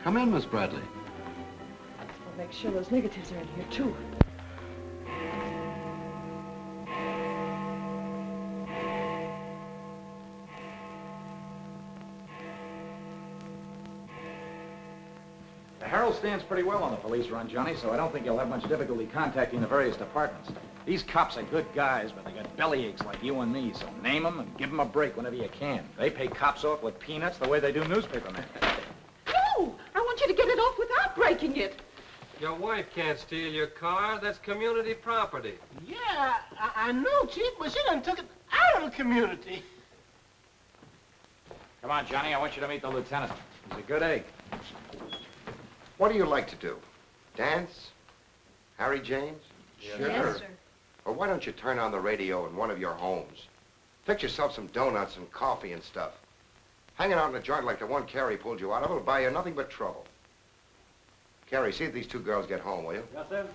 Come in, Miss Bradley. I'll make sure those negatives are in here, too. The Herald stands pretty well on the police run, Johnny, so I don't think you'll have much difficulty contacting the various departments. These cops are good guys, but they got bellyaches like you and me, so name them and give them a break whenever you can. They pay cops off with peanuts the way they do newspapermen. No! I want you to get it off without breaking it. Your wife can't steal your car. That's community property. Yeah, I know, Chief, but she done took it out of the community. Come on, Johnny, I want you to meet the lieutenant. He's a good egg. What do you like to do? Dance? Harry James? Sure. Yes, sir. Or why don't you turn on the radio in one of your homes? Fix yourself some donuts and coffee and stuff. Hanging out in a joint like the one Carrie pulled you out of will buy you nothing but trouble. Carrie, see if these two girls get home, will you? Yes, sir.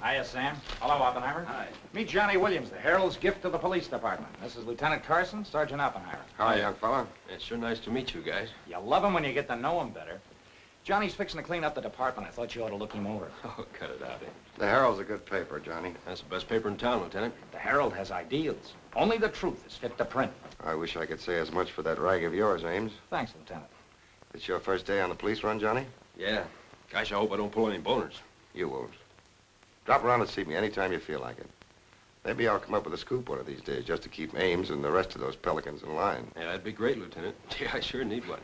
Hiya, Sam. Hello, Oppenheimer. Hi. Meet Johnny Williams, the Herald's gift to the police department. This is Lieutenant Carson, Sergeant Oppenheimer. Hi, young fella. It's sure nice to meet you guys. You love him when you get to know him better. Johnny's fixing to clean up the department. I thought you ought to look him over. Oh, cut it out, eh? The Herald's a good paper, Johnny. That's the best paper in town, Lieutenant. The Herald has ideals. Only the truth is fit to print. I wish I could say as much for that rag of yours, Ames. Thanks, Lieutenant. It's your first day on the police run, Johnny? Yeah. Gosh, I hope I don't pull any boners. You won't. Drop around and see me anytime you feel like it. Maybe I'll come up with a scoop one of these days just to keep Ames and the rest of those pelicans in line. Yeah, that'd be great, Lieutenant. Gee, I sure need one.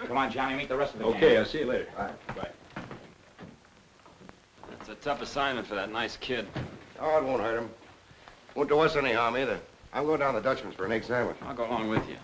Come on, Johnny, meet the rest of the gang. Okay, I'll see you later. All right. Bye. That's a tough assignment for that nice kid. Oh, it won't hurt him. Won't do us any harm either. I'm going down to the Dutchman's for an egg sandwich. I'll go along with you.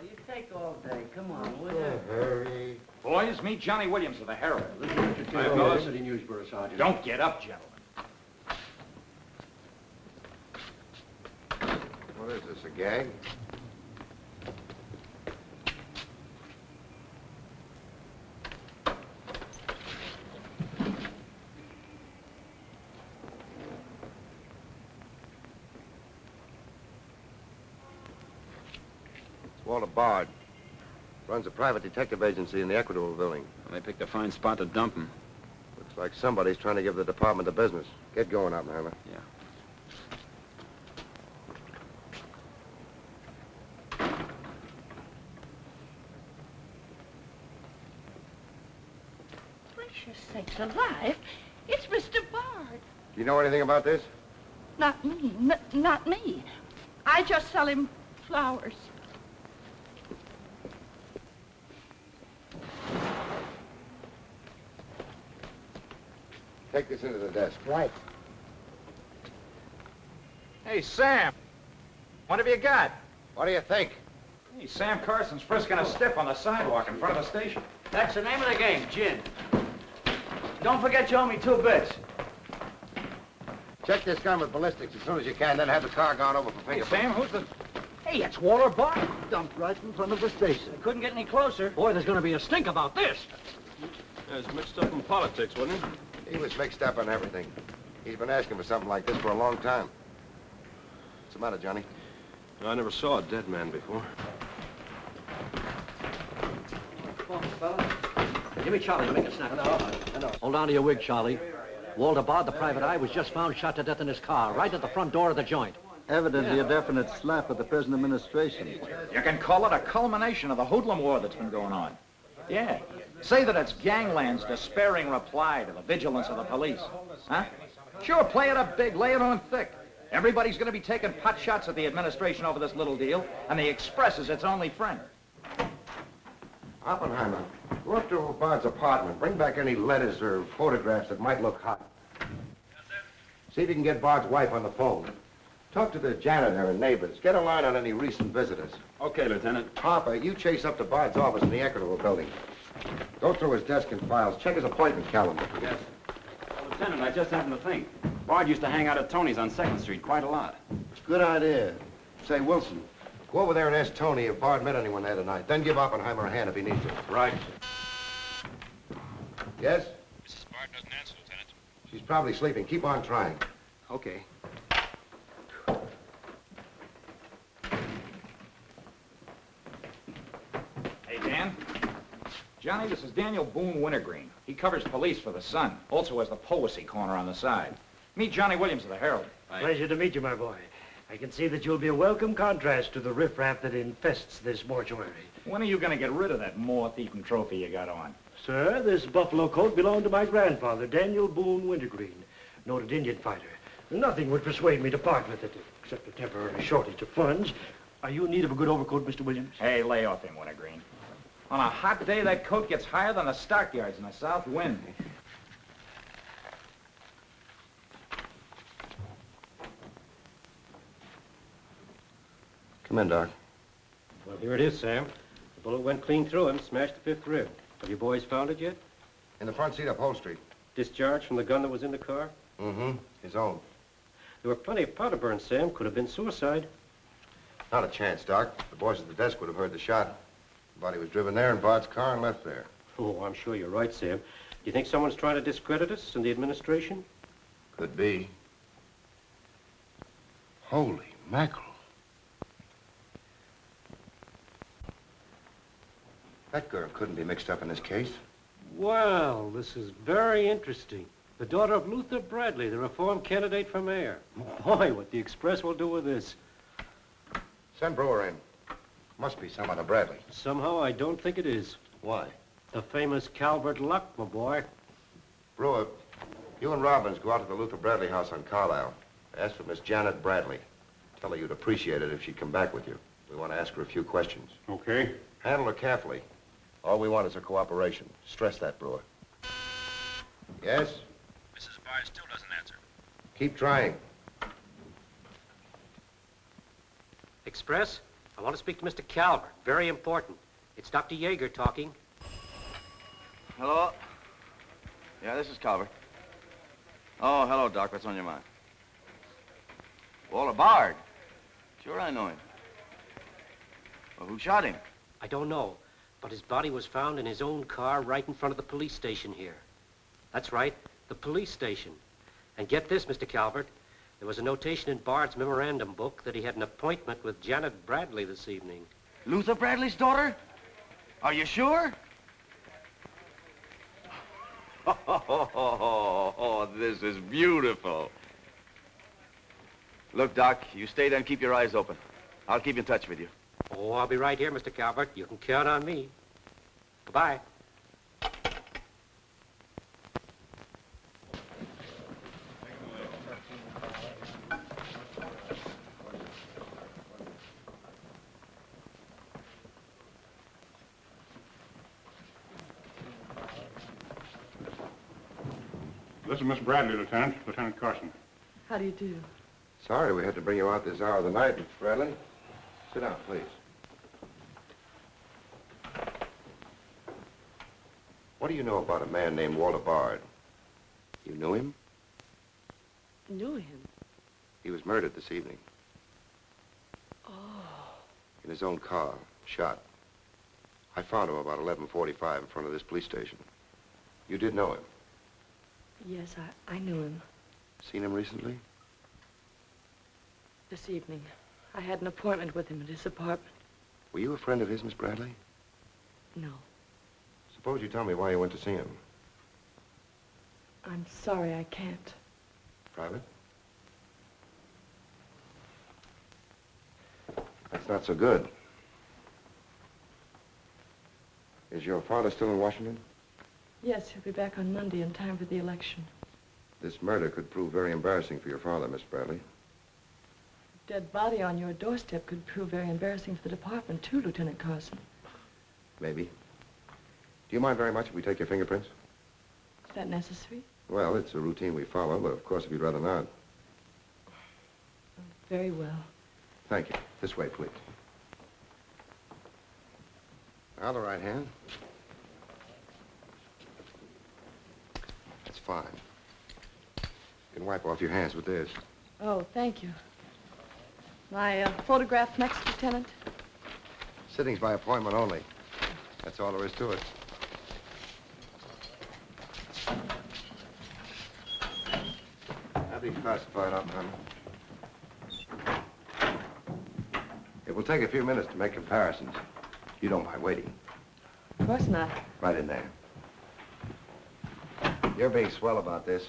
You take all day. Come on, will you? Hurry. Boys, meet Johnny Williams of the Herald. Hi, fellas. Newsboro, Sergeant. Don't get up, gentlemen. What is this, a gag? Walter Bard. Runs a private detective agency in the Equitable building. They picked a fine spot to dump him. Looks like somebody's trying to give the department the business. Get going, Oppenheimer. Yeah. Gracious sakes alive. It's Mr. Bard. Do you know anything about this? Not me. Not me. I just sell him flowers. Take this into the desk. Right. Hey, Sam. What have you got? What do you think? Hey, Sam Carson's frisking a stiff on the sidewalk in front of the station. That's the name of the game, gin. Don't forget you owe me 2 bits. Check this gun with ballistics as soon as you can, then have the car gone over for Hey, fingerprints. Sam, who's the... Hey, it's Walter Bard. Dumped right in front of the station. I couldn't get any closer. Boy, there's gonna be a stink about this. Yeah, it's mixed up in politics, wasn't it? He was mixed up in everything. He's been asking for something like this for a long time. What's the matter, Johnny? I never saw a dead man before. Come on, fella. Give me Charlie to make a snap. No. Hold on to your wig, Charlie. Walter Bard, the private eye, was just found shot to death in his car, right at the front door of the joint. Evidently a definite slap at the present administration. You can call it a culmination of the hoodlum war that's been going on. Yeah. Say that it's gangland's despairing reply to the vigilance of the police. Huh? Sure, play it up big, lay it on thick. Everybody's going to be taking pot shots at the administration over this little deal, and the Express is its only friend. Oppenheimer, go up to Bard's apartment. Bring back any letters or photographs that might look hot. Yes, sir. See if you can get Bard's wife on the phone. Talk to the janitor and neighbors. Get a line on any recent visitors. Okay, Lieutenant. Harper, you chase up to Bard's office in the Equitable building. Go through his desk and files. Check his appointment calendar. Yes. Well, Lieutenant, I just happened to think. Bard used to hang out at Tony's on 2nd Street quite a lot. Good idea. Say, Wilson, go over there and ask Tony if Bard met anyone there tonight. Then give Oppenheimer a hand if he needs to. Right. Yes? Mrs. Bard doesn't answer, Lieutenant. She's probably sleeping. Keep on trying. Okay. Hey, Dan. Johnny, this is Daniel Boone Wintergreen. He covers police for the Sun. Also has the Poesy Corner on the side. Meet Johnny Williams of the Herald. Pleasure to meet you, my boy. I can see that you'll be a welcome contrast to the riffraff that infests this mortuary. When are you going to get rid of that moth-eaten trophy you got on? Sir, this buffalo coat belonged to my grandfather, Daniel Boone Wintergreen, noted Indian fighter. Nothing would persuade me to part with it, except a temporary shortage of funds. Are you in need of a good overcoat, Mr. Williams? Hey, lay off him, Wintergreen. On a hot day, that coat gets higher than the stockyards in a south wind. Come in, Doc. Well, here it is, Sam. The bullet went clean through him, smashed the 5th rib. Have you boys found it yet? In the front seat upholstery. Discharged from the gun that was in the car? Mm-hmm. His own. There were plenty of powder burns, Sam. Could have been suicide. Not a chance, Doc. The boys at the desk would have heard the shot. The body was driven there in Bard's car and left there. Oh, I'm sure you're right, Sam. Do you think someone's trying to discredit us in the administration? Could be. Holy mackerel. That girl couldn't be mixed up in this case. Well, this is very interesting. The daughter of Luther Bradley, the reform candidate for mayor. Boy, what the Express will do with this. Send Brewer in. Must be some other Bradley. Somehow, I don't think it is. Why? The famous Calvert Luck, my boy. Brewer, you and Robbins go out to the Luther Bradley house on Carlisle. Ask for Miss Janet Bradley. Tell her you'd appreciate it if she'd come back with you. We want to ask her a few questions. Okay. Handle her carefully. All we want is her cooperation. Stress that, Brewer. Yes? Mrs. Bard still doesn't answer. Keep trying. Express, I want to speak to Mr. Calvert. Very important. It's Dr. Yeager talking. Hello? Yeah, this is Calvert. Oh, hello, Doc. What's on your mind? Walter Bard. Sure, I know him. Well, who shot him? I don't know, but his body was found in his own car right in front of the police station here. That's right, the police station. And get this, Mr. Calvert, there was a notation in Bard's memorandum book that he had an appointment with Janet Bradley this evening. Luther Bradley's daughter? Are you sure? Oh, this is beautiful. Look, Doc, you stay there and keep your eyes open. I'll keep in touch with you. Oh, I'll be right here, Mr. Calvert. You can count on me. Goodbye. This is Miss Bradley, Lieutenant. Lieutenant Carson. How do you do? Sorry we had to bring you out this hour of the night, Miss Bradley. Sit down, please. What do you know about a man named Walter Bard? You knew him? Knew him? He was murdered this evening. Oh. In his own car, shot. I found him about 11:45 in front of this police station. You did know him? Yes, I knew him. Seen him recently? This evening. I had an appointment with him at his apartment. Were you a friend of his, Miss Bradley? No. Suppose you tell me why you went to see him. I'm sorry, I can't. Private? That's not so good. Is your father still in Washington? Yes, he'll be back on Monday in time for the election. This murder could prove very embarrassing for your father, Miss Bradley. Dead body on your doorstep could prove very embarrassing for the department, too, Lieutenant Carson. Maybe. Do you mind very much if we take your fingerprints? Is that necessary? Well, it's a routine we follow, but of course, if you'd rather not. Very well. Thank you. This way, please. Now the right hand. That's fine. You can wipe off your hands with this. Oh, thank you. My photograph next, Lieutenant? Sittings by appointment only. That's all there is to it. I'll be classified up, Hammer. It will take a few minutes to make comparisons. You don't mind waiting. Of course not. Right in there. You're being swell about this.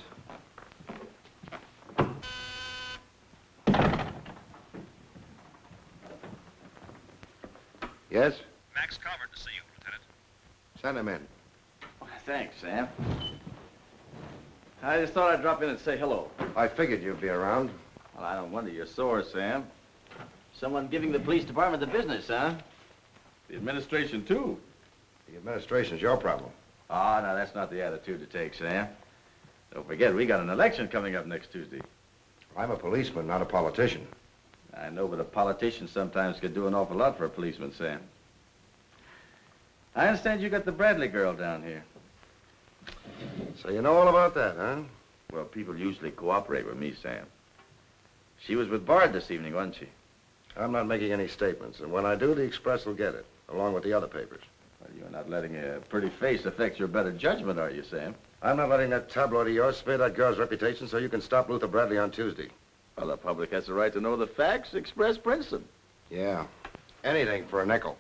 Yes? Max Calvert to see you, Lieutenant. Send him in. Thanks, Sam. I just thought I'd drop in and say hello. I figured you'd be around. Well, I don't wonder you're sore, Sam. Someone giving the police department the business, huh? The administration, too. The administration's your problem. Ah, now that's not the attitude to take, Sam. Don't forget, we got an election coming up next Tuesday. I'm a policeman, not a politician. I know, but a politician sometimes could do an awful lot for a policeman, Sam. I understand you got the Bradley girl down here. So you know all about that, huh? Well, people usually cooperate with me, Sam. She was with Bard this evening, wasn't she? I'm not making any statements, and when I do, the Express will get it, along with the other papers. Well, you're not letting a pretty face affect your better judgment, are you, Sam? I'm not letting that tabloid of yours smear that girl's reputation so you can stop Luther Bradley on Tuesday. Well, the public has the right to know the facts. Express prints them. Yeah. Anything for a nickel.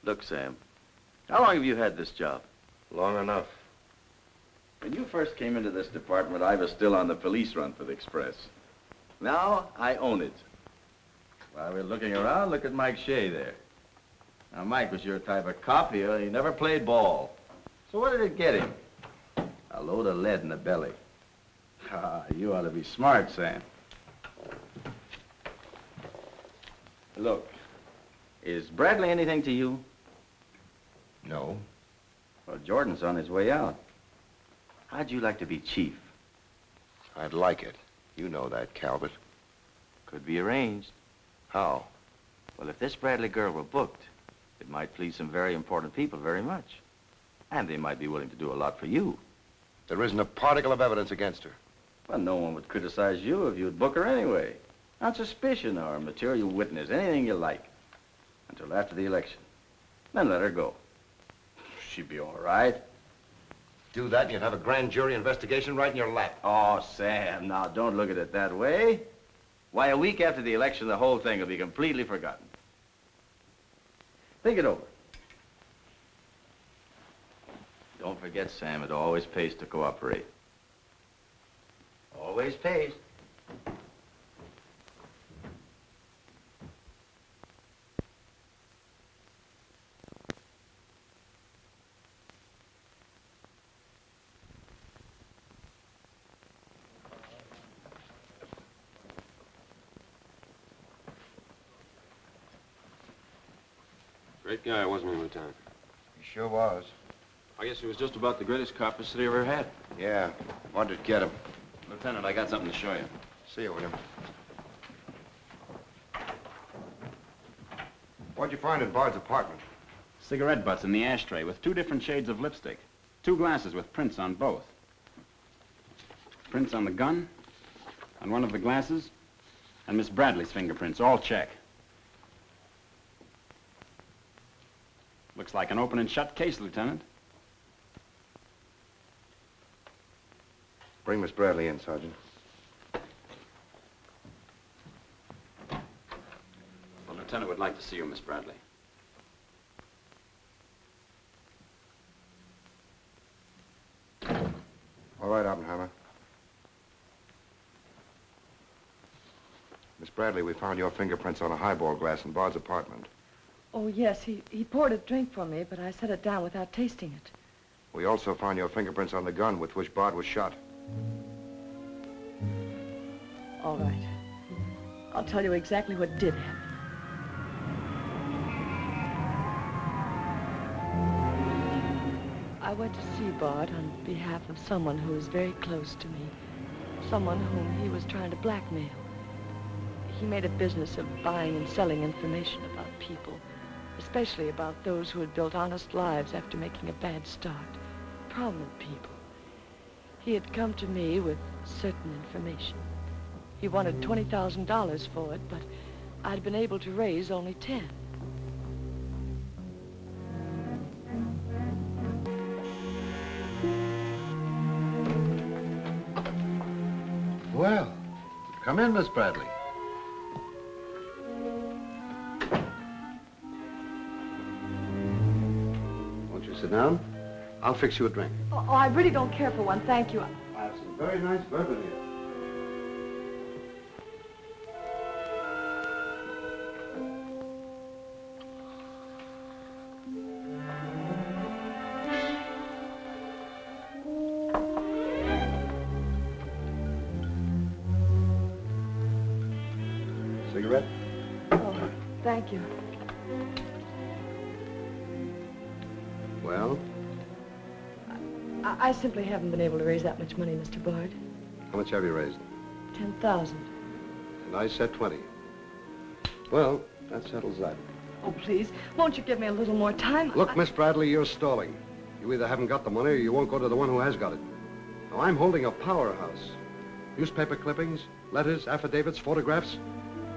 Look, Sam, how long have you had this job? Long enough. When you first came into this department, I was still on the police run for the Express. Now, I own it. While we're looking around, look at Mike Shea there. Now, Mike was your type of cop here. He never played ball. So what did it get him? A load of lead in the belly. Ah, you ought to be smart, Sam. Look, is Bradley anything to you? No. Well, Jordan's on his way out. How'd you like to be chief? I'd like it. You know that, Calvert. Could be arranged. How? Well, if this Bradley girl were booked, it might please some very important people very much. And they might be willing to do a lot for you. There isn't a particle of evidence against her. Well, no one would criticize you if you'd book her anyway. On suspicion or material witness, anything you like. Until after the election. Then let her go. She'd be all right. Do that and you'd have a grand jury investigation right in your lap. Oh, Sam, now don't look at it that way. Why, a week after the election, the whole thing will be completely forgotten. Think it over. Don't forget, Sam, it always pays to cooperate. Always pays. Great guy, wasn't he, Lieutenant? He sure was. I guess he was just about the greatest cop the city ever had. Yeah. Wanted to get him. Lieutenant, I got something to show you. See you, William. What'd you find in Bard's apartment? Cigarette butts in the ashtray with 2 different shades of lipstick. 2 glasses with prints on both. Prints on the gun, on one of the glasses, and Miss Bradley's fingerprints, all check. Looks like an open and shut case, Lieutenant. Bring Miss Bradley in, Sergeant. The Lieutenant would like to see you, Miss Bradley. All right, Oppenheimer. Miss Bradley, we found your fingerprints on a highball glass in Bard's apartment. Oh, yes, he poured a drink for me, but I set it down without tasting it. We also found your fingerprints on the gun with which Bard was shot. All right. I'll tell you exactly what did happen. I went to see Bard on behalf of someone who is very close to me. someone whom he was trying to blackmail. He made a business of buying and selling information about people, especially about those who had built honest lives after making a bad start. Prominent people. He had come to me with certain information. He wanted $20,000 for it, but I'd been able to raise only 10. Well, come in, Miss Bradley. Won't you sit down? I'll fix you a drink. Oh, I really don't care for one, thank you. I have some very nice bourbon here. Cigarette? Oh, thank you. Well, I simply haven't been able to raise that much money, Mr. Bard. how much have you raised? 10,000. And I said 20. Well, that settles that. Oh, please, won't you give me a little more time? Look, Miss Bradley, you're stalling. You either haven't got the money or you won't go to the one who has got it. Now, I'm holding a powerhouse. Newspaper clippings, letters, affidavits, photographs.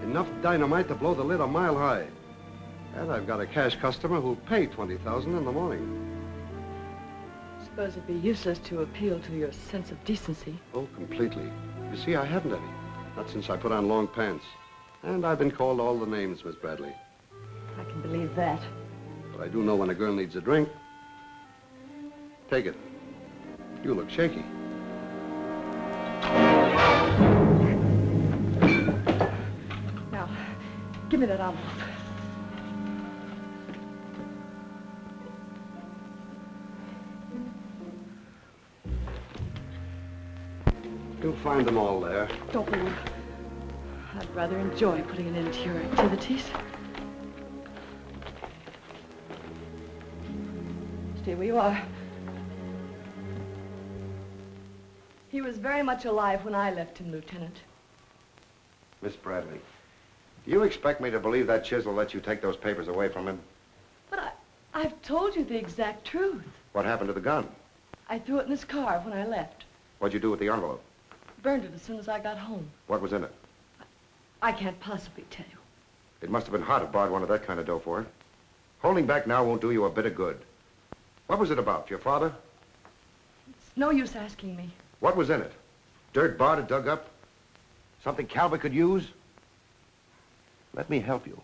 Enough dynamite to blow the lid a mile high. And I've got a cash customer who'll pay $20,000 in the morning. I suppose it'd be useless to appeal to your sense of decency. Oh, completely. You see, I haven't any. Not since I put on long pants. And I've been called all the names, Miss Bradley. I can believe that. But I do know when a girl needs a drink. Take it. You look shaky. Now, give me that envelope. You'll find them all there. Don't move. I'd rather enjoy putting an end to your activities. Stay where you are. He was very much alive when I left him, Lieutenant. Miss Bradley, do you expect me to believe that chisel let you take those papers away from him? But I've told you the exact truth. What happened to the gun? I threw it in his car when I left. What'd you do with the envelope? Burned it as soon as I got home. What was in it? I can't possibly tell you. It must have been hot if Bard wanted that kind of dough for it. Holding back now won't do you a bit of good. What was it about? Your father? It's no use asking me. What was in it? Dirt Bard had dug up? Something Calvert could use? Let me help you.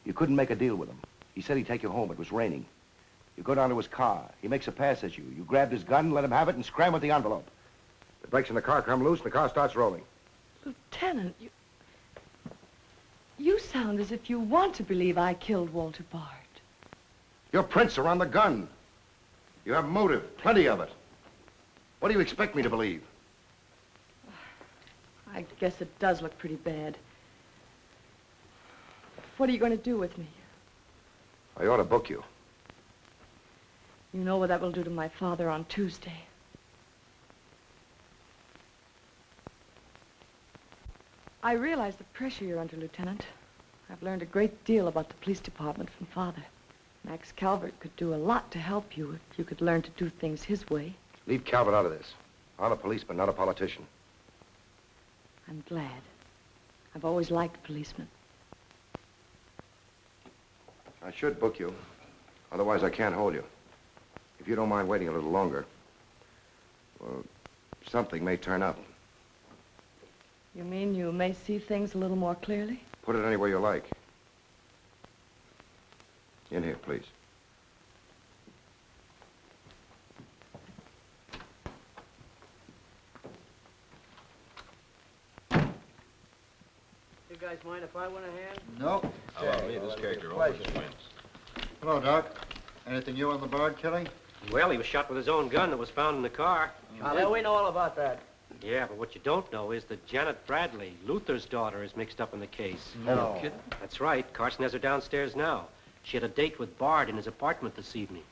You couldn't make a deal with him. He said he'd take you home. It was raining. You go down to his car. He makes a pass at you. You grabbed his gun, let him have it, and scram with the envelope. The brakes in the car come loose, and the car starts rolling. Lieutenant, you sound as if you want to believe I killed Walter Bard. Your prints are on the gun. You have motive, plenty of it. What do you expect me to believe? I guess it does look pretty bad. What are you going to do with me? I ought to book you. You know what that will do to my father on Tuesday. I realize the pressure you're under, Lieutenant. I've learned a great deal about the police department from Father. Max Calvert could do a lot to help you if you could learn to do things his way. Leave Calvert out of this. I'm a policeman, not a politician. I'm glad. I've always liked policemen. I should book you. Otherwise, I can't hold you. If you don't mind waiting a little longer, well, something may turn up. You mean you may see things a little more clearly? Put it anywhere you like. In here, please. You guys mind if I went ahead? No. Hello, this character Pleasure. always wins. Hello, Doc. Anything new on the Bard killing? Well, he was shot with his own gun that was found in the car. Yeah, we know all about that. Yeah, but what you don't know is that Janet Bradley, Luther's daughter, is mixed up in the case. No. kidding? That's right. Carson has her downstairs now. She had a date with Bard in his apartment this evening.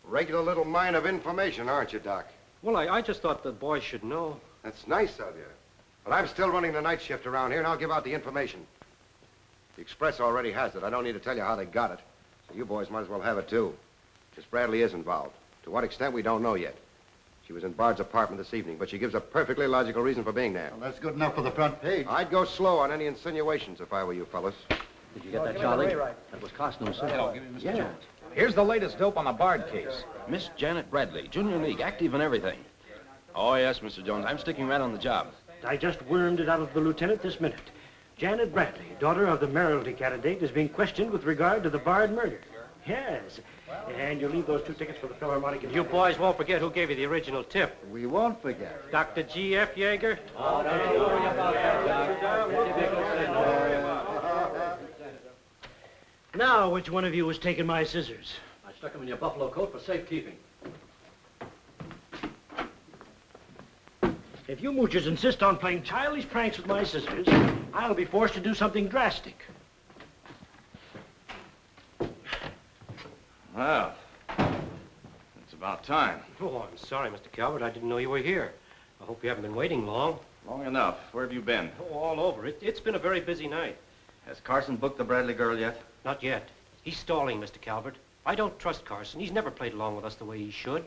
Regular little mine of information, aren't you, Doc? Well, I just thought the boys should know. That's nice of you. But I'm still running the night shift around here, and I'll give out the information. The Express already has it. I don't need to tell you how they got it. So you boys might as well have it, too. Miss Bradley is involved. To what extent, we don't know yet. She was in Bard's apartment this evening, but she gives a perfectly logical reason for being there. Well, that's good enough for the front page. I'd go slow on any insinuations if I were you fellas. Did you get that, Charlie? That was Carson himself. Hello, give me Mr. Jones. Here's the latest dope on the Bard case. Miss Janet Bradley, Junior League, active and everything. Oh, yes, Mr. Jones. I'm sticking right on the job. I just wormed it out of the lieutenant this minute. Janet Bradley, daughter of the mayoralty candidate, is being questioned with regard to the Bard murder. Yes. And you leave those 2 tickets for the Philharmonic. You boys won't forget who gave you the original tip. We won't forget. Dr. G.F. Yeager? Oh, don't you worry about that, Doc. Now, which one of you has taken my scissors? I stuck them in your buffalo coat for safekeeping. If you moochers insist on playing childish pranks with my scissors, I'll be forced to do something drastic. Well, it's about time. Oh, I'm sorry, Mr. Calvert. I didn't know you were here. I hope you haven't been waiting long. Long enough. Where have you been? Oh, all over. It's been a very busy night. Has Carson booked the Bradley girl yet? Not yet. He's stalling, Mr. Calvert. I don't trust Carson. He's never played along with us the way he should.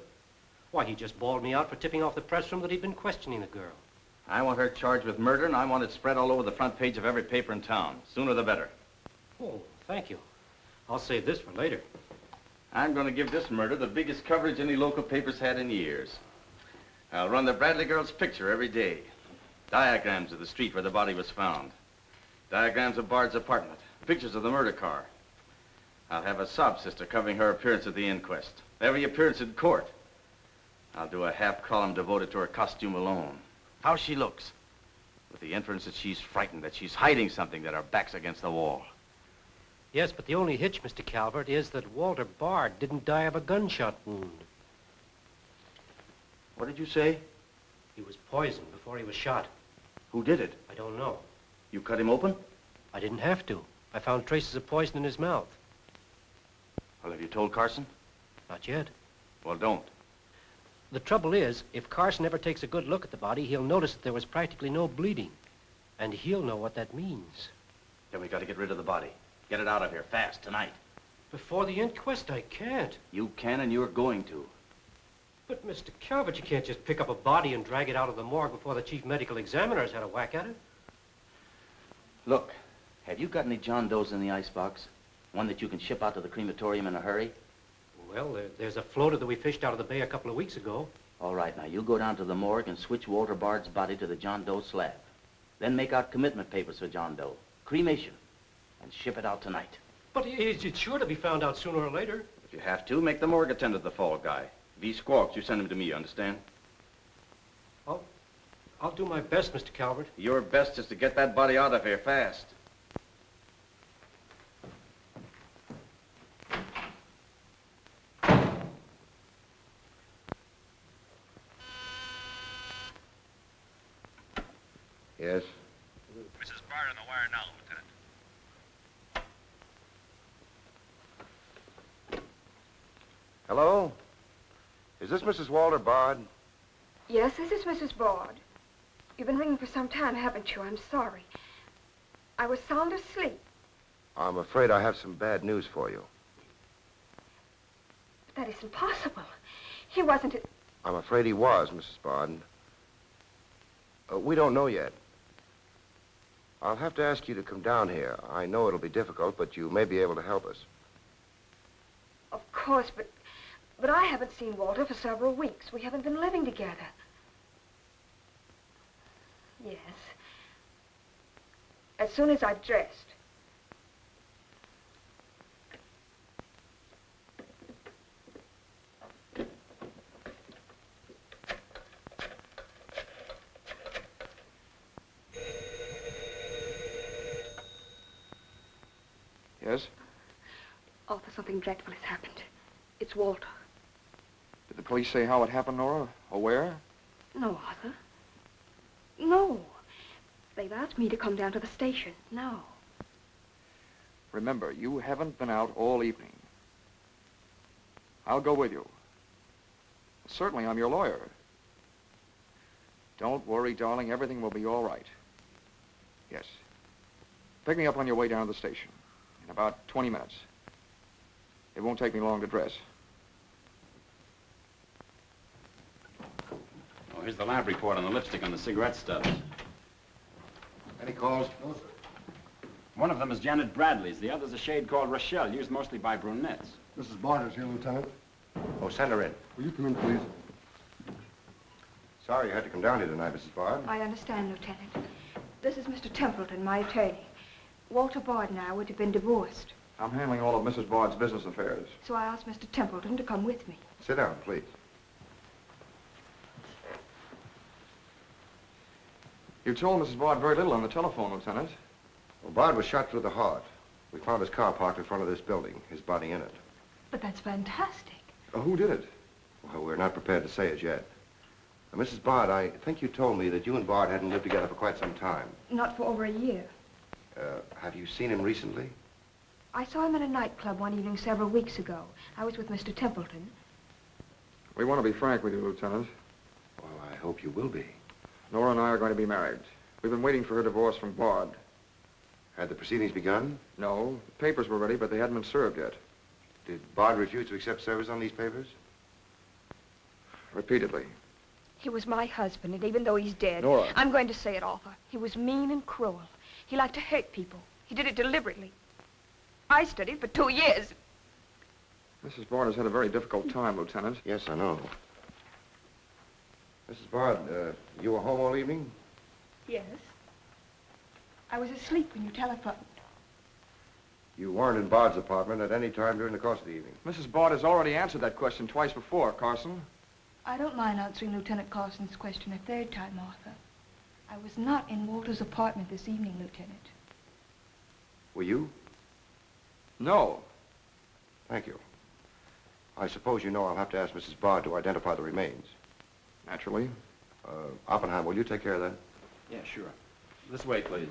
Why, he just bawled me out for tipping off the press room that he'd been questioning the girl. I want her charged with murder, and I want it spread all over the front page of every paper in town. Sooner the better. Oh, thank you. I'll save this for later. I'm going to give this murder the biggest coverage any local paper's had in years. I'll run the Bradley girl's picture every day. Diagrams of the street where the body was found. Diagrams of Bard's apartment. Pictures of the murder car. I'll have a sob sister covering her appearance at the inquest. Every appearance in court. I'll do a half column devoted to her costume alone. How she looks. With the inference that she's frightened, that she's hiding something, that her back's against the wall. Yes, but the only hitch, Mr. Calvert, is that Walter Bard didn't die of a gunshot wound. What did you say? He was poisoned before he was shot. Who did it? I don't know. You cut him open? I didn't have to. I found traces of poison in his mouth. Well, have you told Carson? Not yet. Well, don't. The trouble is, if Carson ever takes a good look at the body, he'll notice that there was practically no bleeding. And he'll know what that means. Then we got to get rid of the body. Get it out of here, fast, tonight. Before the inquest, I can't. You can, and you're going to. But, Mr. Calvert, you can't just pick up a body and drag it out of the morgue before the chief medical examiner's had a whack at it. Look, have you got any John Does in the icebox? One that you can ship out to the crematorium in a hurry? Well, there's a floater that we fished out of the bay a couple of weeks ago. All right, now, you go down to the morgue and switch Walter Bard's body to the John Doe slab. Then make out commitment papers for John Doe. Cremation. And ship it out tonight. But it's sure to be found out sooner or later. If you have to, make the morgue attendant the fall guy. If he squawks, you send him to me, you understand? I'll do my best, Mr. Calvert. Your best is to get that body out of here fast. Yes? Mrs. Bard on the wire now, Lieutenant. Hello? Is this Mrs. Walter Bard? Yes, this is Mrs. Bard. You've been ringing for some time, haven't you? I'm sorry. I was sound asleep. I'm afraid I have some bad news for you. But that isn't possible. He wasn't... I'm afraid he was, Mrs. Bard. We don't know yet. I'll have to ask you to come down here. I know it'll be difficult, but you may be able to help us. Of course, but I haven't seen Walter for several weeks. We haven't been living together. Yes. As soon as I've dressed. Yes? Arthur, something dreadful has happened. It's Walter. Did the police say how it happened, Nora? Or where? No, Arthur. No. They've asked me to come down to the station. No. Remember, you haven't been out all evening. I'll go with you. Certainly, I'm your lawyer. Don't worry, darling. Everything will be all right. Yes. Pick me up on your way down to the station in about 20 minutes. It won't take me long to dress. Oh, here's the lab report on the lipstick on the cigarette stubs. Any calls? No, sir. One of them is Janet Bradley's. The other's a shade called Rochelle, used mostly by brunettes. Mrs. Barter's here, Lieutenant. Oh, send her in. Will you come in, please? Sorry you had to come down here tonight, Mrs. Bard. I understand, Lieutenant. This is Mr. Templeton, my attorney. Walter Bard and I would have been divorced, I'm handling all of Mrs. Bard's business affairs. so I asked Mr. Templeton to come with me. Sit down, please. You told Mrs. Bard very little on the telephone, Lieutenant. Well, Bard was shot through the heart. We found his car parked in front of this building, his body in it. But that's fantastic. Who did it? Well, we're not prepared to say it yet. Now, Mrs. Bard, I think you told me that you and Bard hadn't lived together for quite some time. Not for over a year. Have you seen him recently? I saw him in a nightclub one evening several weeks ago. I was with Mr. Templeton. We want to be frank with you, Lieutenant. Well, I hope you will be. Nora and I are going to be married. We've been waiting for her divorce from Bard. Had the proceedings begun? No, the papers were ready, but they hadn't been served yet. Did Bard refuse to accept service on these papers? Repeatedly. He was my husband, and even though he's dead, Nora. I'm going to say it, Arthur. He was mean and cruel. He liked to hurt people. He did it deliberately. I studied for 2 years. Mrs. Bard has had a very difficult time, Lieutenant. Yes, I know. Mrs. Bard, you were home all evening? Yes. I was asleep when you telephoned. You weren't in Bard's apartment at any time during the course of the evening? Mrs. Bard has already answered that question twice before, Carson. I don't mind answering Lieutenant Carson's question a third time, Arthur. I was not in Walter's apartment this evening, Lieutenant. Were you? No. Thank you. I suppose you know I'll have to ask Mrs. Bard to identify the remains. Naturally. Oppenheim, will you take care of that? Yeah, sure. This way, please.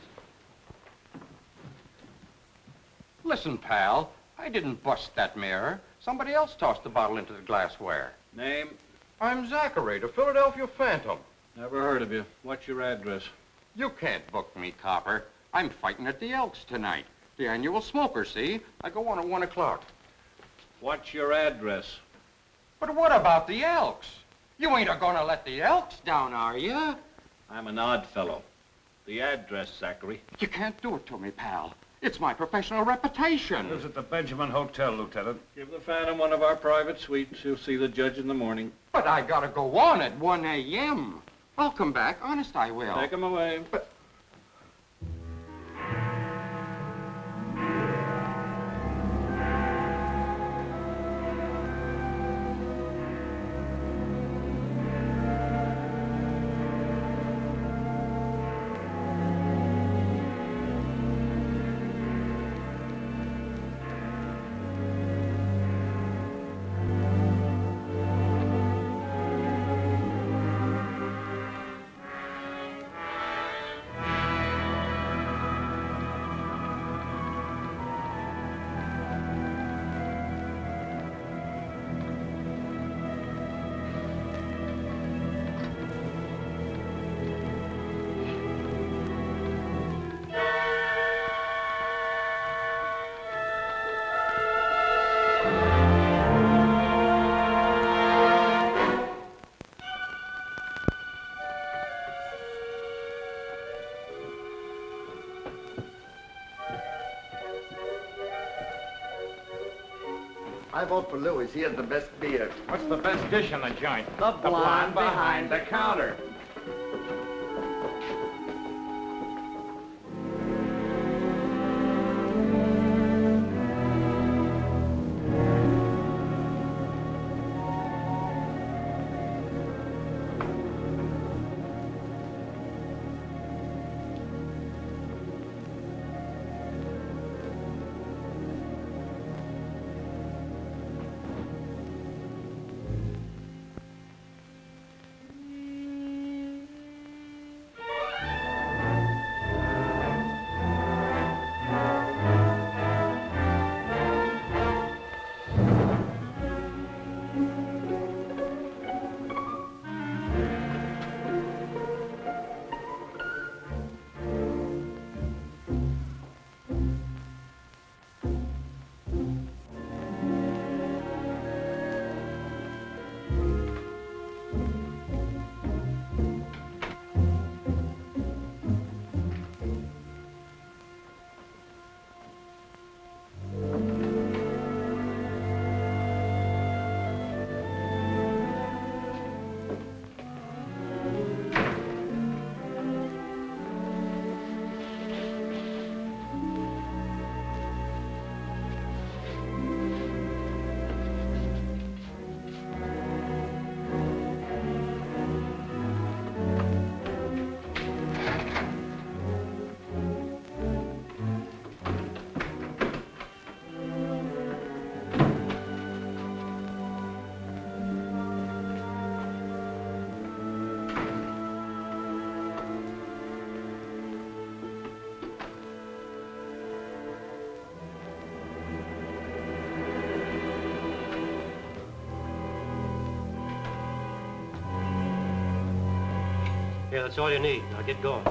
Listen, pal, I didn't bust that mirror. Somebody else tossed the bottle into the glassware. Name? I'm Zachary, the Philadelphia Phantom. Never heard of you. What's your address? You can't book me, copper. I'm fighting at the Elks tonight. The annual smoker, see? I go on at 1 o'clock. What's your address? But what about the Elks? You ain't a-gonna let the Elks down, are you? I'm an odd fellow. The address, Zachary. You can't do it to me, pal. It's my professional reputation. This is at the Benjamin Hotel, Lieutenant. Give the Phantom one of our private suites. He'll see the judge in the morning. But I gotta go on at 1 a.m. I'll come back. Honest, I will. Take him away. But... I vote for Louis. He has the best beer. What's the best dish in the joint? The blonde behind the counter. Okay, that's all you need. Now get going.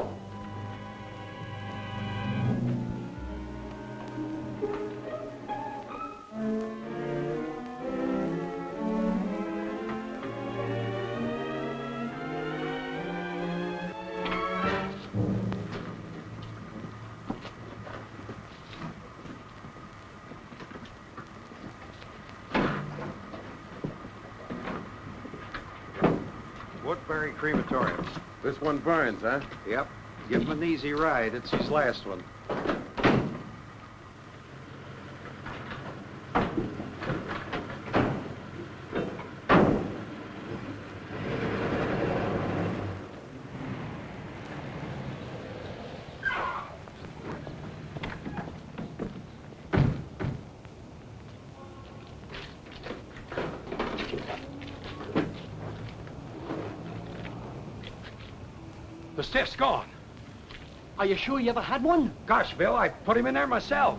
Woodbury Crematorium. This one burns, huh? Yep. Give him an easy ride. It's his last one. The stiff's gone. Are you sure you ever had one? Gosh, Bill, I put him in there myself.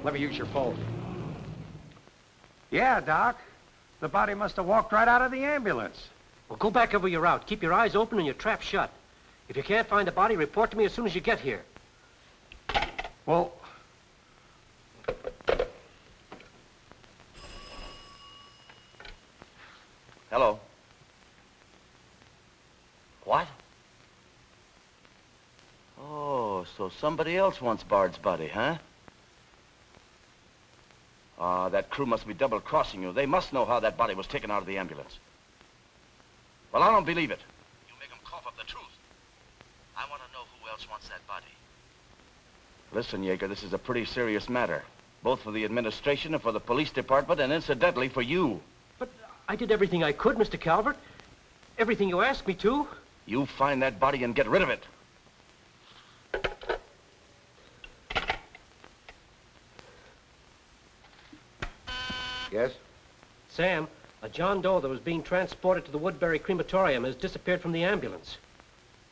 Let me use your phone. Yeah, Doc. The body must have walked right out of the ambulance. Well, go back over your route. Keep your eyes open and your trap shut. If you can't find the body, report to me as soon as you get here. Well... Hello. What? Oh, so somebody else wants Bard's body, huh? Ah, that crew must be double-crossing you. They must know how that body was taken out of the ambulance. Well, I don't believe it. You make them cough up the truth. I want to know who else wants that body. Listen, Yeager, this is a pretty serious matter. Both for the administration and for the police department, and incidentally for you. But I did everything I could, Mr. Calvert. Everything you asked me to. You find that body and get rid of it. Yes? Sam, a John Doe that was being transported to the Woodbury Crematorium has disappeared from the ambulance.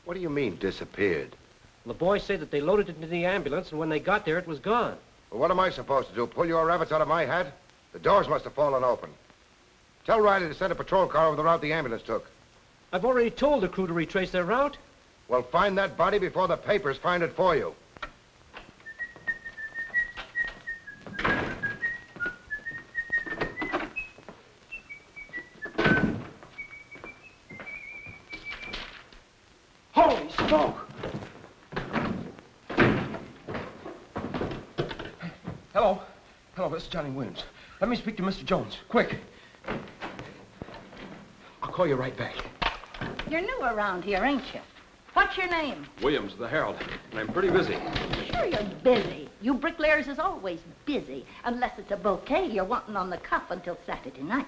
What do you mean, disappeared? The boys say that they loaded it into the ambulance, and when they got there, it was gone. Well, what am I supposed to do, pull your rabbits out of my hat? The doors must have fallen open. Tell Riley to send a patrol car over the route the ambulance took. I've already told the crew to retrace their route. Well, find that body before the papers find it for you. Holy smoke! Hello. Hello, this is Johnny Williams. Let me speak to Mr. Jones, quick. I'll call you right back. You're new around here, ain't you? What's your name? Williams, the Herald, and I'm pretty busy. Sure you're busy. You bricklayers is always busy, unless it's a bouquet you're wanting on the cuff until Saturday night.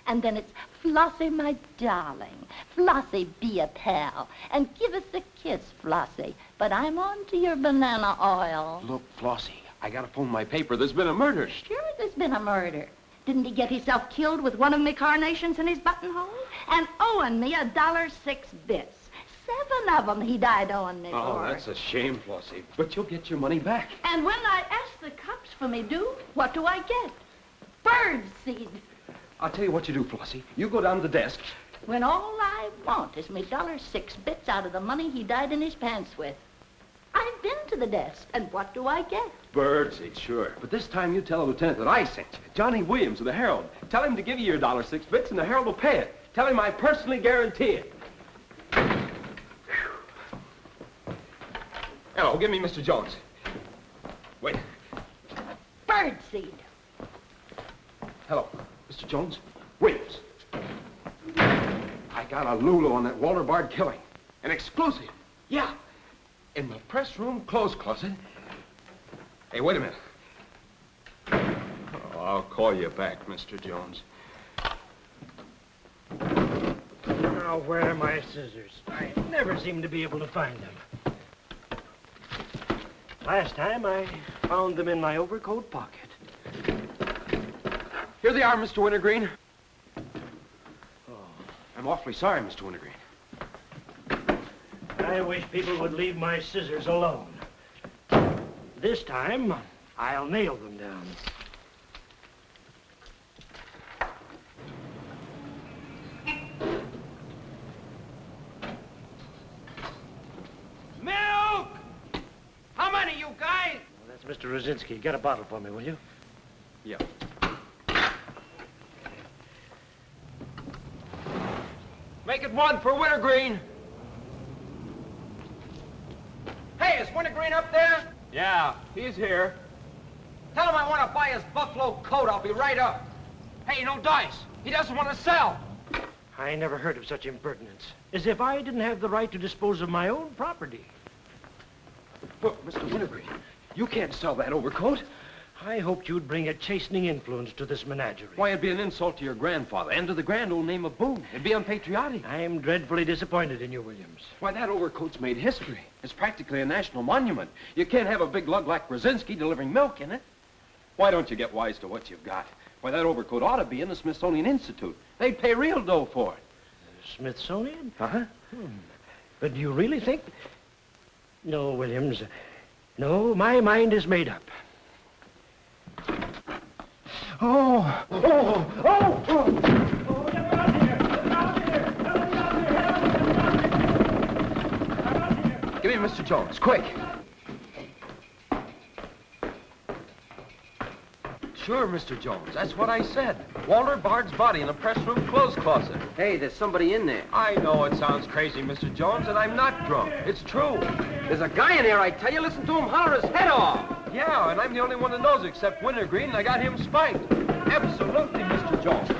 And then it's, Flossie, my darling, Flossie, be a pal, and give us a kiss, Flossie. But I'm on to your banana oil. Look, Flossie, I gotta phone my paper. There's been a murder. Sure there's been a murder. Didn't he get himself killed with one of me carnations in his buttonhole? And owing me $1.06 bits. 7 of them he died owing me Oh, for. that's a shame, Flossie. But you'll get your money back. And when I ask the cops for me due, what do I get? Bird seed. I'll tell you what you do, Flossie. You go down to the desk. When all I want is me $1.06 bits out of the money he died in his pants with. I've been to the desk, and what do I get? Birdseed, sure. But this time you tell the lieutenant that I sent you. Johnny Williams of the Herald. Tell him to give you your $1.06 bits, and the Herald will pay it. Tell him I personally guarantee it. Hello, give me Mr. Jones. Wait. Birdseed. Hello, Mr. Jones. Williams. I got a Lulu on that Walter Bard killing. An exclusive. Yeah. In the press room clothes closet. Hey, wait a minute. Oh, I'll call you back, Mr. Jones. Now, where are my scissors? I never seem to be able to find them. Last time, I found them in my overcoat pocket. Here they are, Mr. Wintergreen. Oh, I'm awfully sorry, Mr. Wintergreen. I wish people would leave my scissors alone. This time, I'll nail them down. Mr. Rosinski, get a bottle for me, will you? Yeah. Make it one for Wintergreen. Hey, is Wintergreen up there? Yeah, he's here. Tell him I want to buy his buffalo coat. I'll be right up. Hey, no dice. He doesn't want to sell. I never heard of such impertinence. As if I didn't have the right to dispose of my own property. Look, Mr. Wintergreen, you can't sell that overcoat. I hoped you'd bring a chastening influence to this menagerie. Why, it'd be an insult to your grandfather and to the grand old name of Boone. It'd be unpatriotic. I'm dreadfully disappointed in you, Williams. Why, that overcoat's made history. It's practically a national monument. You can't have a big lug like Brzezinski delivering milk in it. Why don't you get wise to what you've got? Why, that overcoat ought to be in the Smithsonian Institute. They'd pay real dough for it. Smithsonian? Uh-huh. But do you really think... No, Williams. No, my mind is made up. Oh! Oh! Oh! Oh! Give me Mr. Jones, quick. Sure, Mr. Jones. That's what I said. Walter Bard's body in the press room clothes closet. Hey, there's somebody in there. I know it sounds crazy, Mr. Jones, and I'm not drunk. It's true. There's a guy in there, I tell you. Listen to him holler his head off. Yeah, and I'm the only one that knows except Wintergreen, and I got him spiked. Absolutely, Mr. Jones.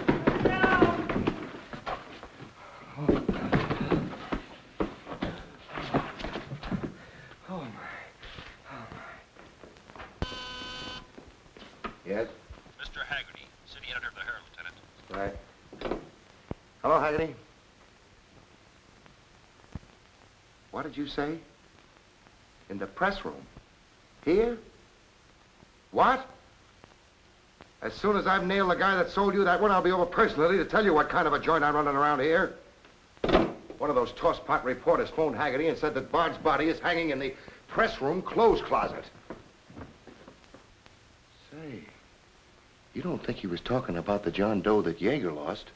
Yes? Mr. Haggerty, city editor of the Herald, Lieutenant. Right. Hello, Haggerty. What did you say? In the press room? Here? What? As soon as I've nailed the guy that sold you that one, I'll be over personally to tell you what kind of a joint I'm running around here. One of those tosspot reporters phoned Haggerty and said that Bard's body is hanging in the press room clothes closet. Say, you don't think he was talking about the John Doe that Yeager lost?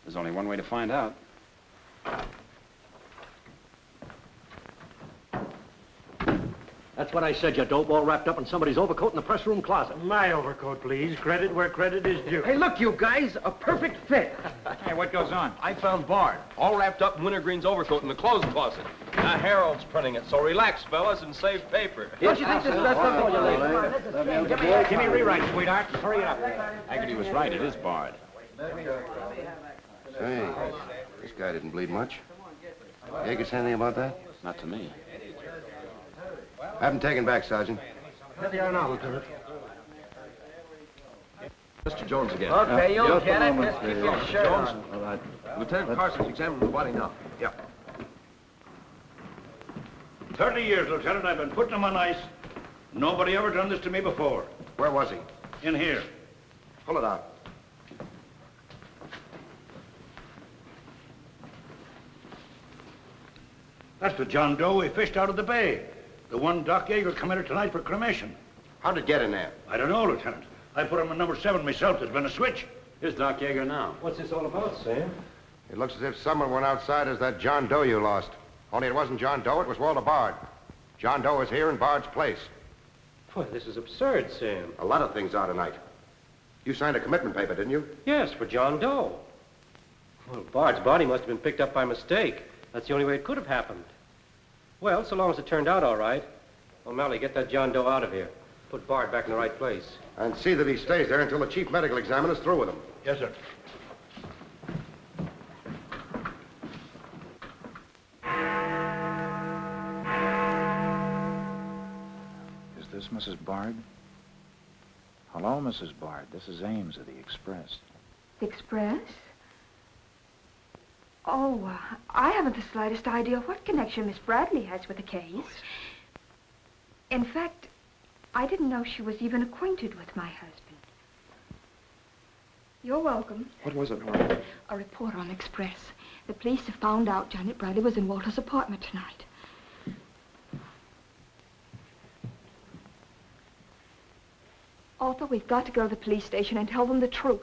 There's only one way to find out. That's what I said, you dope, all wrapped up in somebody's overcoat in the press room closet. My overcoat, please. Credit where credit is due. Hey, look, you guys, a perfect fit. Hey, what goes on? I found Bard, all wrapped up in Wintergreen's overcoat in the clothes closet. The Herald's printing it, so relax, fellas, and save paper. Don't you think this is best up for you, ladies? Give me a rewrite, sweetheart. Hurry it up. Haggerty was right. It is Bard. Say, this guy didn't bleed much. Yeager say anything about that? Not to me. Have him taken back, Sergeant. Here they are now, Lieutenant. Mr. Jones again. Okay, you'll get it. Just keep your shirt Jones. on. All right. Lieutenant Carson's examining the body now. Yeah. 30 years, Lieutenant, I've been putting him on ice. Nobody ever done this to me before. Where was he? In here. Pull it out. That's the John Doe we fished out of the bay. The one Doc Yeager committed tonight for cremation. How'd it get in there? I don't know, Lieutenant. I put him in number 7 myself. There's been a switch. Here's Doc Yeager now. What's this all about, Sam? It looks as if someone went outside as that John Doe you lost. Only it wasn't John Doe, it was Walter Bard. John Doe is here in Bard's place. Boy, this is absurd, Sam. A lot of things are tonight. You signed a commitment paper, didn't you? Yes, for John Doe. Well, Bard's body must have been picked up by mistake. That's the only way it could have happened. Well, so long as it turned out all right. O'Malley, get that John Doe out of here. Put Bard back in the right place. And see that he stays there until the chief medical examiner's through with him. Yes, sir. Is this Mrs. Bard? Hello, Mrs. Bard. This is Ames of the Express. The Express? Oh, I haven't the slightest idea what connection Miss Bradley has with the case. In fact, I didn't know she was even acquainted with my husband. You're welcome. What was it, Nora? A report on Express. The police have found out Janet Bradley was in Walter's apartment tonight. Arthur, we've got to go to the police station and tell them the truth.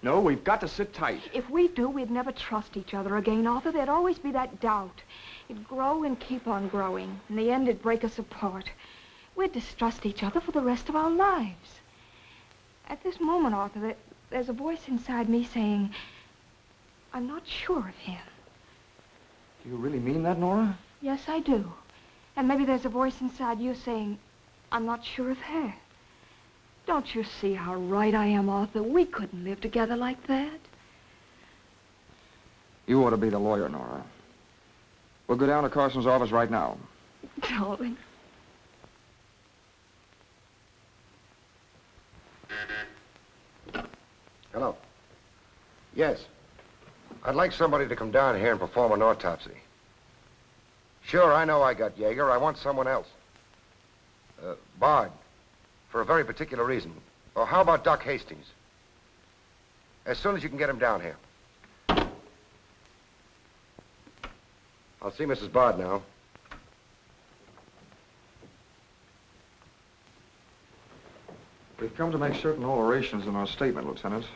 No, we've got to sit tight. If we do, we'd never trust each other again, Arthur. There'd always be that doubt. It'd grow and keep on growing. In the end, it'd break us apart. We'd distrust each other for the rest of our lives. At this moment, Arthur, there's a voice inside me saying, I'm not sure of him. Do you really mean that, Nora? Yes, I do. And maybe there's a voice inside you saying, I'm not sure of her. Don't you see how right I am, Arthur? We couldn't live together like that. You ought to be the lawyer, Nora. We'll go down to Carson's office right now. Darling. Hello. Yes. I'd like somebody to come down here and perform an autopsy. Sure, I know I got Yeager. I want someone else. Bard. For a very particular reason. Or how about Doc Hastings? As soon as you can get him down here. I'll see Mrs. Bard now. We've come to make certain alterations in our statement, Lieutenant.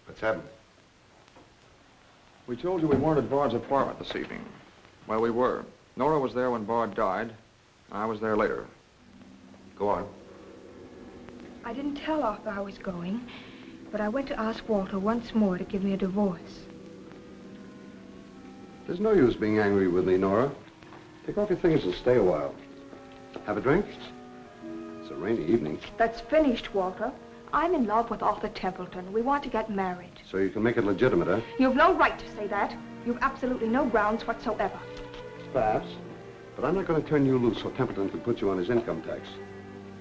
What's happened? We told you we weren't at Bard's apartment this evening. Well, we were. Nora was there when Bard died. I was there later. Go on. I didn't tell Arthur I was going, but I went to ask Walter once more to give me a divorce. There's no use being angry with me, Nora. Take off your things and stay a while. Have a drink? It's a rainy evening. That's finished, Walter. I'm in love with Arthur Templeton. We want to get married. So you can make it legitimate, huh? You've no right to say that. You've absolutely no grounds whatsoever. Perhaps. But I'm not going to turn you loose so Templeton can put you on his income tax.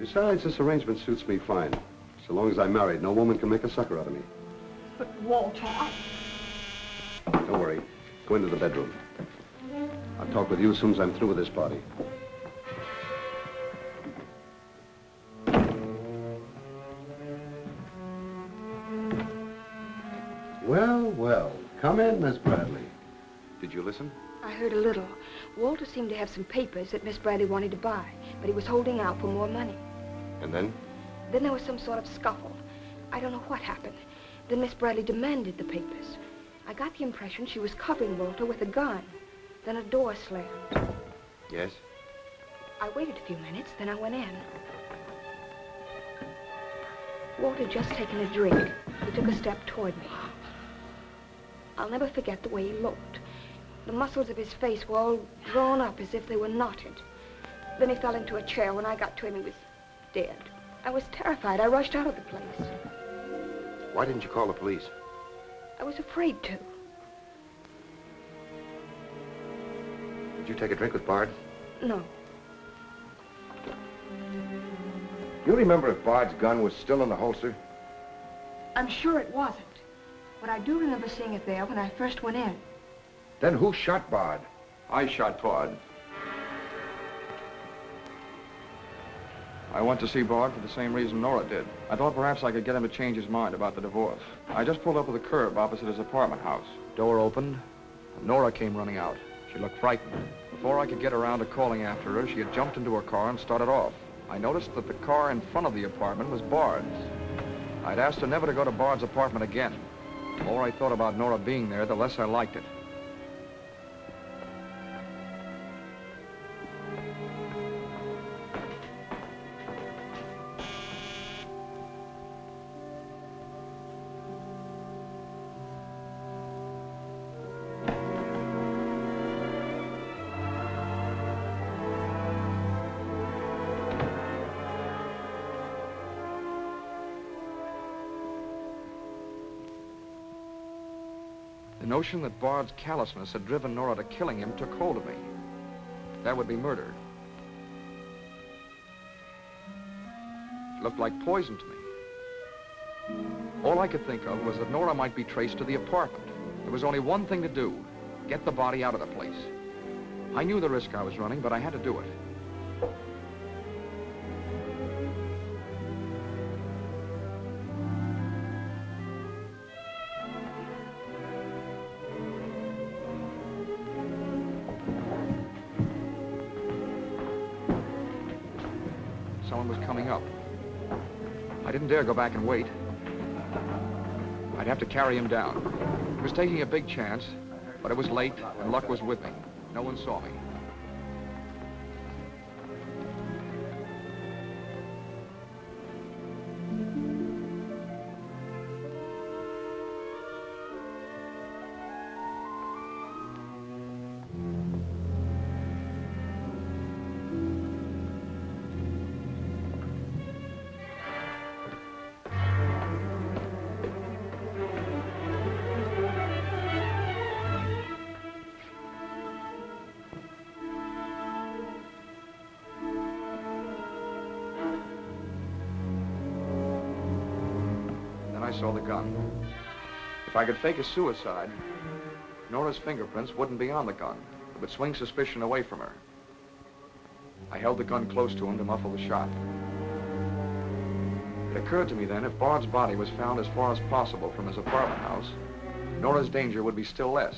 Besides, this arrangement suits me fine. So long as I'm married, no woman can make a sucker out of me. But, Walter, Don't worry. Go into the bedroom. I'll talk with you as soon as I'm through with this party. Well, well. Come in, Miss Bradley. Did you listen? I heard a little. Walter seemed to have some papers that Miss Bradley wanted to buy, but he was holding out for more money. And then? Then there was some sort of scuffle. I don't know what happened. Then Miss Bradley demanded the papers. I got the impression she was covering Walter with a gun. Then a door slammed. Yes? I waited a few minutes, then I went in. Walter had just taken a drink. He took a step toward me. I'll never forget the way he looked. The muscles of his face were all drawn up as if they were knotted. Then he fell into a chair. When I got to him, he was dead. I was terrified. I rushed out of the place. Why didn't you call the police? I was afraid to. Did you take a drink with Bard? No. You remember if Bard's gun was still in the holster? I'm sure it wasn't. But I do remember seeing it there when I first went in. Then who shot Bard? I shot Bard. I went to see Bard for the same reason Nora did. I thought perhaps I could get him to change his mind about the divorce. I just pulled up at the curb opposite his apartment house. Door opened, and Nora came running out. She looked frightened. Before I could get around to calling after her, she had jumped into her car and started off. I noticed that the car in front of the apartment was Bard's. I'd asked her never to go to Bard's apartment again. The more I thought about Nora being there, the less I liked it. The notion that Bard's callousness had driven Nora to killing him took hold of me. That would be murder. It looked like poison to me. All I could think of was that Nora might be traced to the apartment. There was only one thing to do: get the body out of the place. I knew the risk I was running, but I had to do it. Someone was coming up. I didn't dare go back and wait. I'd have to carry him down. He was taking a big chance, but it was late and luck was with me. No one saw me. saw the gun. If I could fake a suicide, Nora's fingerprints wouldn't be on the gun. It would swing suspicion away from her. I held the gun close to him to muffle the shot. It occurred to me then, if Bard's body was found as far as possible from his apartment house, Nora's danger would be still less.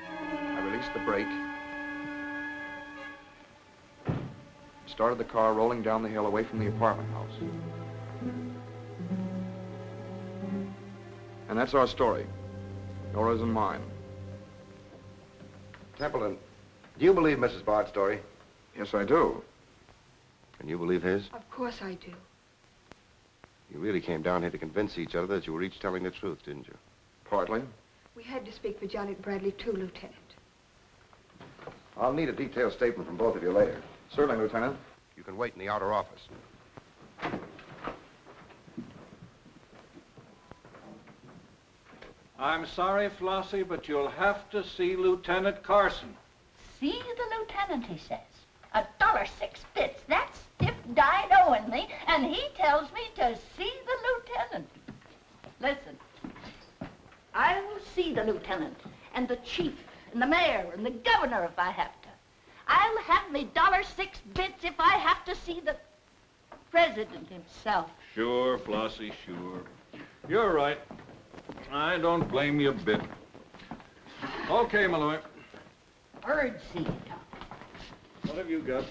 I released the brake, started the car rolling down the hill away from the apartment house. And that's our story. Nora's and mine. Templeton, do you believe Mrs. Bard's story? Yes, I do. Can you believe his? Of course I do. You really came down here to convince each other that you were each telling the truth, didn't you? Partly. We had to speak for Janet Bradley, too, Lieutenant. I'll need a detailed statement from both of you later. Certainly, Lieutenant. You can wait in the outer office. I'm sorry, Flossie, but you'll have to see Lieutenant Carson. See the lieutenant, he says. $1.06. That stiff died owing me, and he tells me to see the lieutenant. Listen, I will see the lieutenant, and the chief, and the mayor, and the governor if I have to. I'll have me $1.06 if I have to see the president himself. Sure, Flossie, sure. You're right. I don't blame you a bit. Okay, Malloy. Bird seed. What have you got?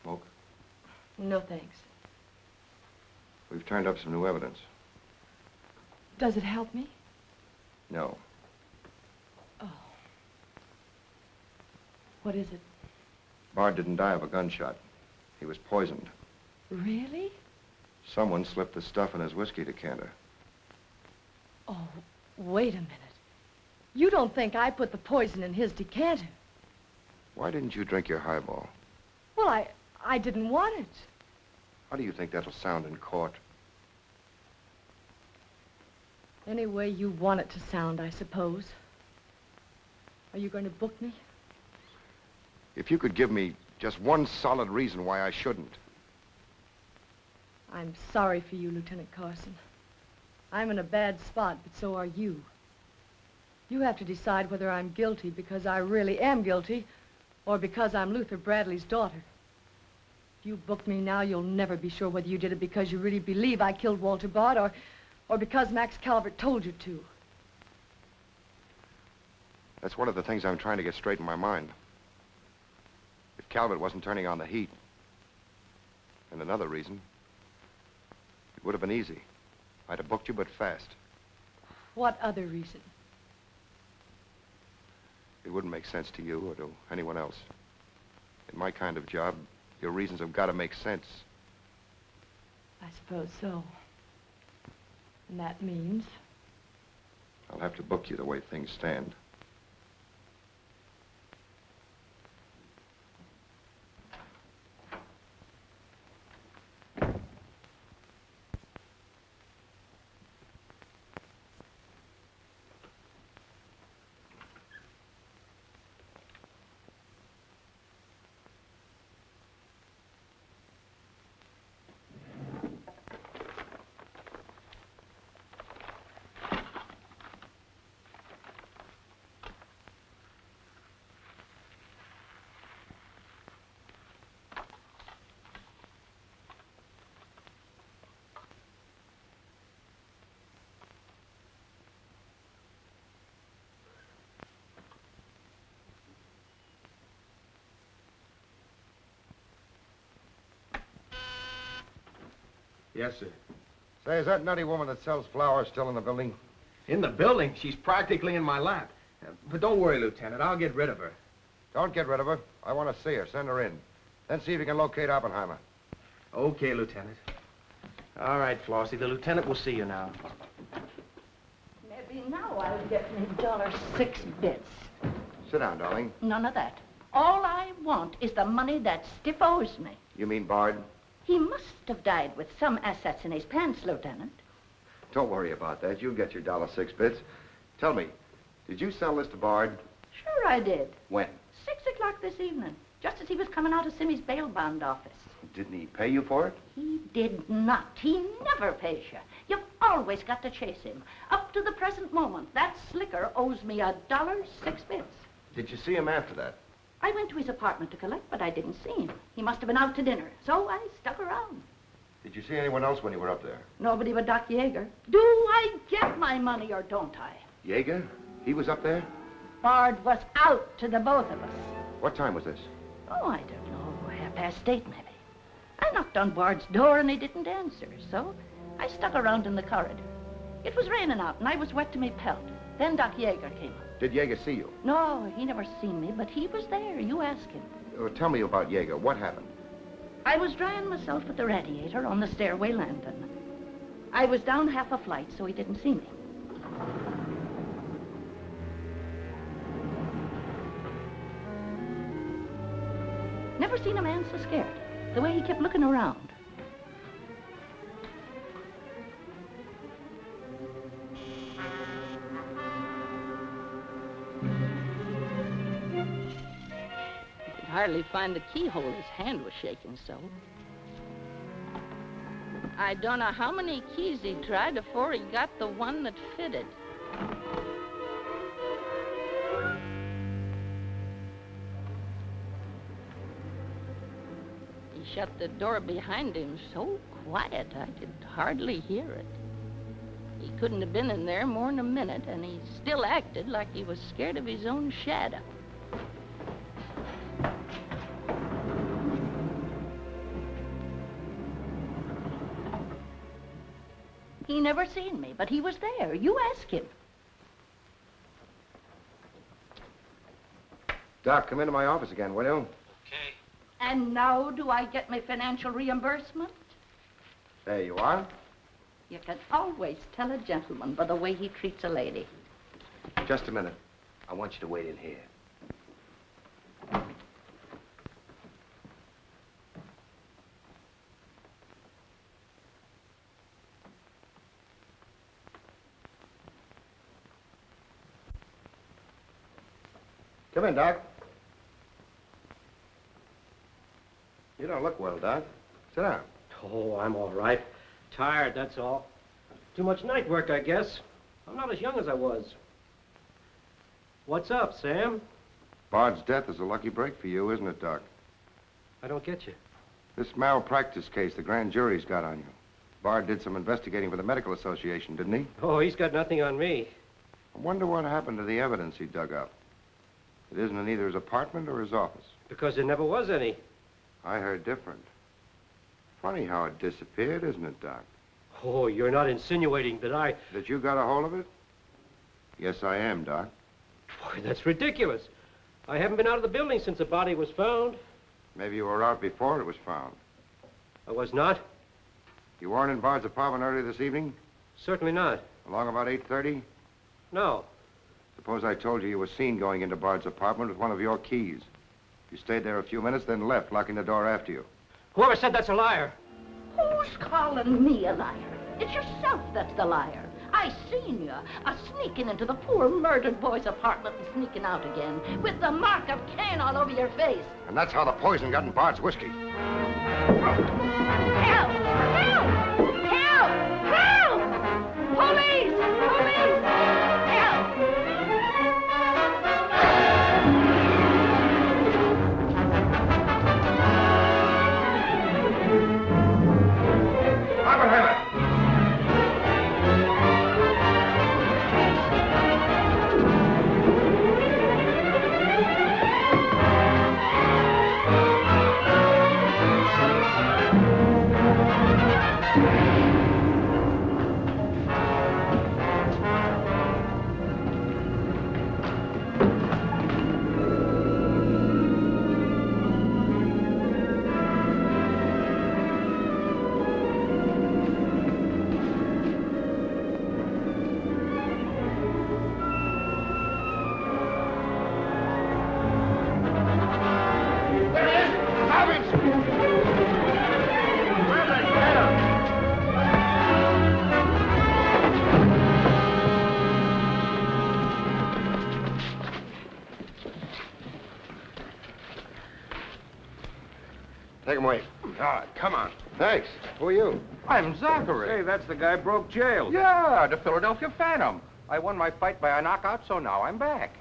Smoke? No, thanks. We've turned up some new evidence. Does it help me? No. Oh. What is it? Bard didn't die of a gunshot. He was poisoned. Really? Someone slipped the stuff in his whiskey decanter. Oh, wait a minute. You don't think I put the poison in his decanter? Why didn't you drink your highball? Well, I didn't want it. How do you think that'll sound in court? Any way you want it to sound, I suppose. Are you going to book me? If you could give me just one solid reason why I shouldn't. I'm sorry for you, Lieutenant Carson. I'm in a bad spot, but so are you. You have to decide whether I'm guilty because I really am guilty or because I'm Luther Bradley's daughter. If you book me now, you'll never be sure whether you did it because you really believe I killed Walter Bard or because Max Calvert told you to. That's one of the things I'm trying to get straight in my mind. If Calvert wasn't turning on the heat, and another reason, it would have been easy. I'd have booked you, but fast. What other reason? It wouldn't make sense to you or to anyone else. In my kind of job, your reasons have got to make sense. I suppose so. And that means? I'll have to book you the way things stand. Yes, sir. Say, is that nutty woman that sells flowers still in the building? In the building? She's practically in my lap. But don't worry, Lieutenant. I'll get rid of her. Don't get rid of her. I want to see her. Send her in. Then see if you can locate Oppenheimer. Okay, Lieutenant. All right, Flossie. The lieutenant will see you now. Maybe now I'll get me $6. Sit down, darling. None of that. All I want is the money that Stiff owes me. You mean Bard? He must have died with some assets in his pants, Lieutenant. Don't worry about that. You'll get your $6. Tell me, did you sell this to Bard? Sure I did. When? 6 o'clock this evening, just as he was coming out of Simmy's bail bond office. Didn't he pay you for it? He did not. He never pays you. You've always got to chase him. Up to the present moment, that slicker owes me $1.06. Did you see him after that? I went to his apartment to collect, but I didn't see him. He must have been out to dinner, so I stuck around. Did you see anyone else when you were up there? Nobody but Doc Yeager. Do I get my money or don't I? Yeager? He was up there? Bard was out to the both of us. What time was this? Oh, I don't know, 8:30 maybe. I knocked on Bard's door and he didn't answer, so I stuck around in the corridor. It was raining out and I was wet to me pelt. Then Doc Yeager came up. Did Yeager see you? No, he never seen me, but he was there. You ask him. Tell me about Yeager. What happened? I was drying myself at the radiator on the stairway landing. I was down half a flight, so he didn't see me. Never seen a man so scared. The way he kept looking around. Hardly find the keyhole. His hand was shaking so. I don't know how many keys he tried before he got the one that fitted. He shut the door behind him so quiet I could hardly hear it. He couldn't have been in there more than a minute, and he still acted like he was scared of his own shadow. He never seen me, but he was there. You ask him. Doc, come into my office again, will you? Okay. And now do I get my financial reimbursement? There you are. You can always tell a gentleman by the way he treats a lady. Just a minute. I want you to wait in here. Come in, Doc. You don't look well, Doc. Sit down. Oh, I'm all right. Tired, that's all. Too much night work, I guess. I'm not as young as I was. What's up, Sam? Bard's death is a lucky break for you, isn't it, Doc? I don't get you. This malpractice case the grand jury's got on you. Bard did some investigating for the Medical Association, didn't he? Oh, he's got nothing on me. I wonder what happened to the evidence he dug up. It isn't in either his apartment or his office. Because there never was any. I heard different. Funny how it disappeared, isn't it, Doc? Oh, you're not insinuating that I... That you got a hold of it? Yes, I am, Doc. Boy, that's ridiculous. I haven't been out of the building since the body was found. Maybe you were out before it was found. I was not? You weren't in Bard's apartment earlier this evening? Certainly not. Along about 8:30? No. Suppose I told you you were seen going into Bard's apartment with one of your keys. You stayed there a few minutes, then left, locking the door after you. Whoever said that's a liar? Who's calling me a liar? It's yourself that's the liar. I seen you sneaking into the poor murdered boy's apartment and sneaking out again with the mark of Cain all over your face. And that's how the poison got in Bard's whiskey. Help! Help! Help! Help! Police! Police! Help! Todd, come on. Thanks. Who are you? I'm Zachary. Hey, that's the guy broke jail. Yeah, the Philadelphia Phantom. I won my fight by a knockout, so now I'm back.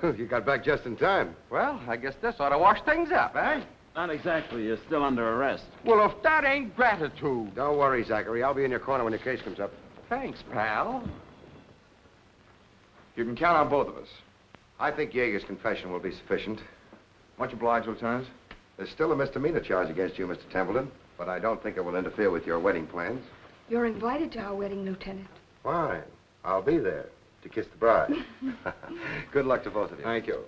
You got back just in time. Well, I guess this ought to wash things up, eh? Not exactly. You're still under arrest. Well, if that ain't gratitude. Don't worry, Zachary. I'll be in your corner when your case comes up. Thanks, pal. You can count on both of us. I think Yeager's confession will be sufficient. Much obliged, Lieutenant. There's still a misdemeanor charge against you, Mr. Templeton, but I don't think it will interfere with your wedding plans. You're invited to our wedding, Lieutenant. Fine. I'll be there to kiss the bride. Good luck to both of you. Thank you.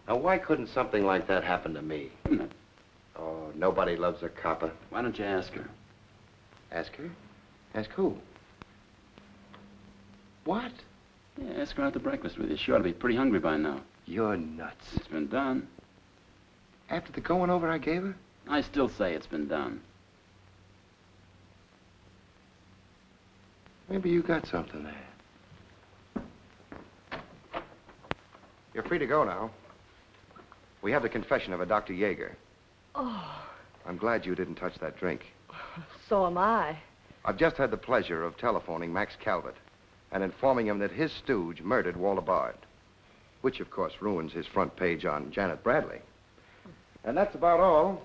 Now, why couldn't something like that happen to me? Oh, nobody loves a copper. Why don't you ask her? Ask her? Ask who? What? Yeah, ask her out to breakfast with you. She ought to be pretty hungry by now. You're nuts. It's been done. After the going over I gave her? I still say it's been done. Maybe you got something there. You're free to go now. We have the confession of a Dr. Yeager. Oh, I'm glad you didn't touch that drink. so am I. I've just had the pleasure of telephoning Max Calvert and informing him that his stooge murdered Walter Bard, which, of course, ruins his front page on Janet Bradley. And that's about all,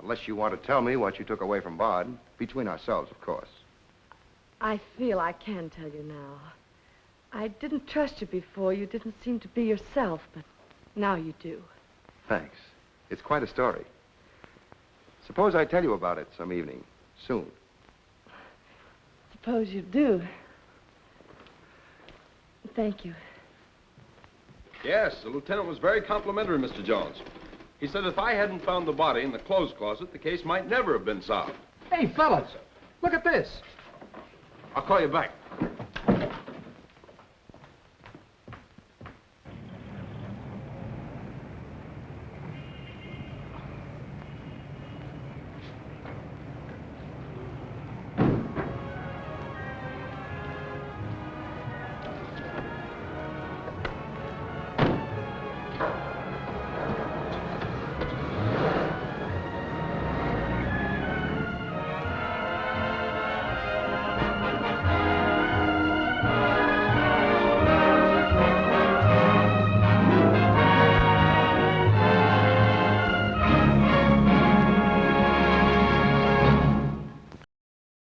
unless you want to tell me what you took away from Bard, between ourselves, of course. I feel I can tell you now. I didn't trust you before. You didn't seem to be yourself, but now you do. Thanks. It's quite a story. Suppose I tell you about it some evening, soon. Suppose you do. Thank you. Yes, the lieutenant was very complimentary, Mr. Jones. He said if I hadn't found the body in the clothes closet, the case might never have been solved. Hey, fellas, look at this. I'll call you back.